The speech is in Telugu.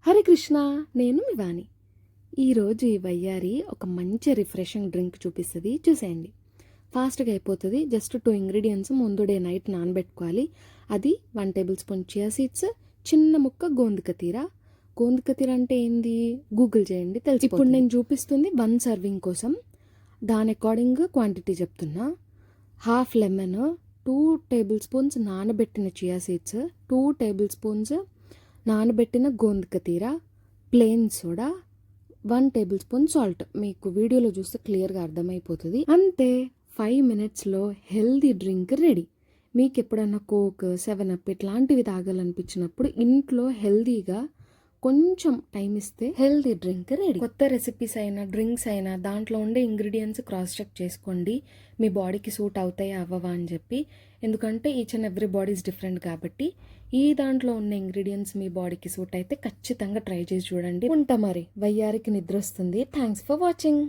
హరే కృష్ణ, నేను మీ వాణి. ఈరోజు ఈ వయ్యారి ఒక మంచి రిఫ్రెషింగ్ డ్రింక్ చూపిస్తుంది, చూసేయండి. ఫాస్ట్గా అయిపోతుంది. జస్ట్ 2 ఇంగ్రీడియంట్స్ ముందు డే నైట్ నానబెట్టుకోవాలి. అది 1 టేబుల్ స్పూన్ చియా సీడ్స్, చిన్న ముక్క గోందుకతీర. గోందుకతీర అంటే ఏంది గూగుల్ చేయండి, తెలుసు. ఇప్పుడు నేను చూపిస్తుంది 1 సర్వింగ్ కోసం. దాని అకార్డింగ్ క్వాంటిటీ చెప్తున్నా. హాఫ్ లెమన్, 2 టేబుల్ స్పూన్స్ నానబెట్టిన చియా సీడ్స్, 2 టేబుల్ స్పూన్స్ నానబెట్టిన గోందుకతీర, plain soda, 1 table spoon salt. మీకు వీడియోలో చూస్తే క్లియర్గా అర్థమైపోతుంది. అంతే, 5 మినిట్స్లో హెల్దీ డ్రింక్ రెడీ. మీకు ఎప్పుడైనా కోక్, 7 అప్ ఇట్లాంటివి తాగాలనిపించినప్పుడు ఇంట్లో హెల్దీగా కొంచెం టైం ఇస్తే హెల్దీ డ్రింక్ రెడీ. కొత్త రెసిపీస్ అయినా డ్రింక్స్ అయినా దాంట్లో ఉండే ఇంగ్రీడియంట్స్ క్రాస్ చెక్ చేసుకోండి, మీ బాడీకి సూట్ అవుతాయా అవ్వవా అని చెప్పి. ఎందుకంటే each and every body is different కాబట్టి ఈ దాంట్లో ఉన్న ఇంగ్రీడియంట్స్ మీ బాడీకి సూట్ అయితే ఖచ్చితంగా ట్రై చేసి చూడండి. ఉంటా మరి, వయ్యారికి నిద్ర వస్తుంది. Thanks for watching.